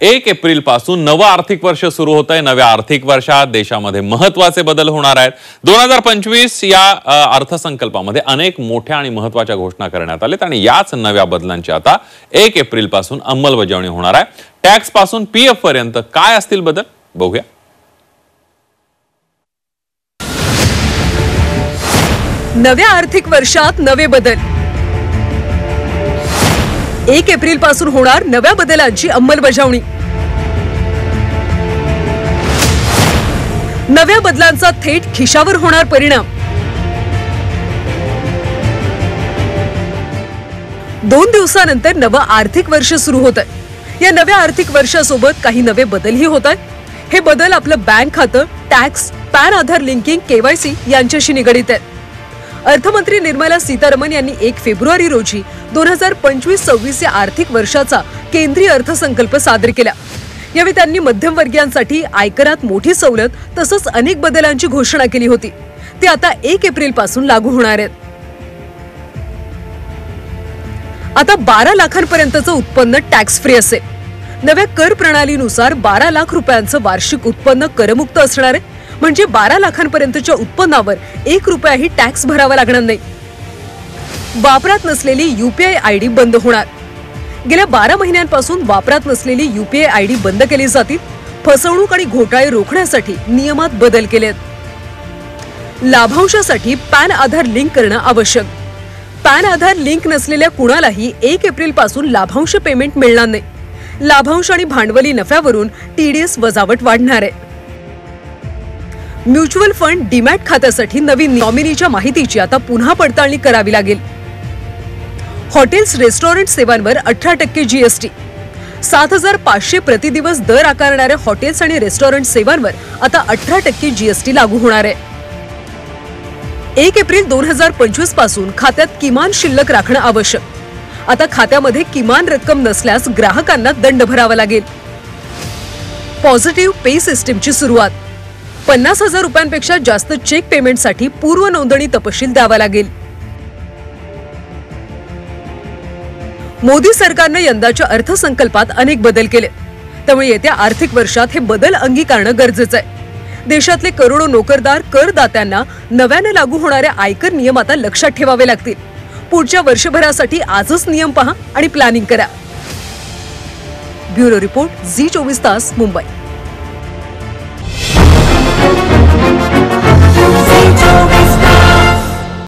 1 April पासून नवं आर्थिक वर्ष सुरू होत आहे। नव्या आर्थिक वर्षात देशामध्ये महत्त्वाचे बदल होणार आहेत। 2025 या अर्थसंकल्पामध्ये अनेक मोठ्या आणि महत्त्वाच्या घोषणा करण्यात आल्यात आणि याच नव्या बदलांची आता 1 एप्रिल पासून अंमलबजावणी होणार आहे। टॅक्स पासून पीएफ पर्यंत काय असतील बदल बघूया। नव्या आर्थिक वर्षात नवे बदल। 1 एप्रिल पासून होणार नव्या बदलांची अंमलबजावणी। नव्या बदलांचा थेट खिशावर होणार परिणाम। 2 दिवसानंतर नवं आर्थिक वर्ष सुरू होत आहे। या नव्या आर्थिक वर्षासोबत काही नवे बदलही होत आहेत। हे बदल आपलं बँक खातं, टॅक्स, पॅन आधार लिंकिंग, केवायसी यांच्याशी निगडित आहेत। अर्थमंत्री निर्मला सीतारामन यांनी 1 फेब्रुवारी रोजी 2025-26 या आर्थिक वर्षाचा केंद्रीय अर्थसंकल्प सादर केला। यावेळी त्यांनी मध्यमवर्गीयांसाठी आयकरात मोठी सवलत तसंच अनेक बदलांची घोषणा केली होती। ते आता 1 एप्रिल पासून लागू होणार आहेत। आता 12 लाखांपर्यंतचं उत्पन्न टॅक्स फ्री असेल। नव्या कर प्रणालीनुसार 12 लाख रुपयांचं वार्षिक उत्पन्न करमुक्त असणार आहे। म्हणजे 12 लाखांपर्यंतच्या उत्पन्नावर 1 रुपयाही टॅक्स भरावा लागणार नाही। वापरात नसलेली यूपीआय आयडी बंद होणार। गेल्या 12 महिन्यांपासून वापरात नसलेली यूपीआय आयडी बंद केली जातील। फसवणूक आणि घोटाळे रोखण्यासाठी नियमात बदल केलेत। लाभांशासाठी पॅन आधार लिंक करणं आवश्यक। पॅन आधार लिंक नसलेल्या कुणालाही 1 एप्रिल पासून लाभांश पेमेंट मिळणार नाही। लाभांश आणि भांडवली नफ्यावरून टीडीएस वजावट वाढणार आहे। म्युच्युअल फंड डीमॅट खात्यासाठी नवीन नॉमिनीच्या माहितीची आता पुन्हा पडताळणी करावी लागेल। हॉटेल्स रेस्टॉरंट सेवांवर 18% जीएसटी। 7500 प्रतिदिवस दर आकारणाऱ्या हॉटेल्स आणि रेस्टॉरंट सेवांवर आता 18% जीएसटी लागू होणार आहे। 1 एप्रिल 2025 पासून खात्यात किमान शिल्लक राखणं आवश्यक। आता खात्यामध्ये किमान रक्कम नसल्यास ग्राहकांना दंड भरावा लागेल। पॉझिटिव्ह पे सिस्टीमची सुरुवात। 50,000 रुपयांपेक्षा जास्त चेक पेमेंटसाठी पूर्व नोंदणी तपशील द्यावा लागेल। मोदी सरकारने यंदाच्या अर्थसंकल्पात अनेक बदल केले, त्यामुळे येत्या आर्थिक वर्षात हे बदल अंगीकारणं गरजेचं आहे। देशातले करोडो नोकरदार करदात्यांना नव्याने लागू होणाऱ्या आयकर नियम आता लक्षात ठेवावे लागतील। पुढच्या वर्षभरासाठी आजच नियम पहा आणि प्लॅनिंग करा। ब्युरो रिपोर्ट, झी 24 तास, मुंबई।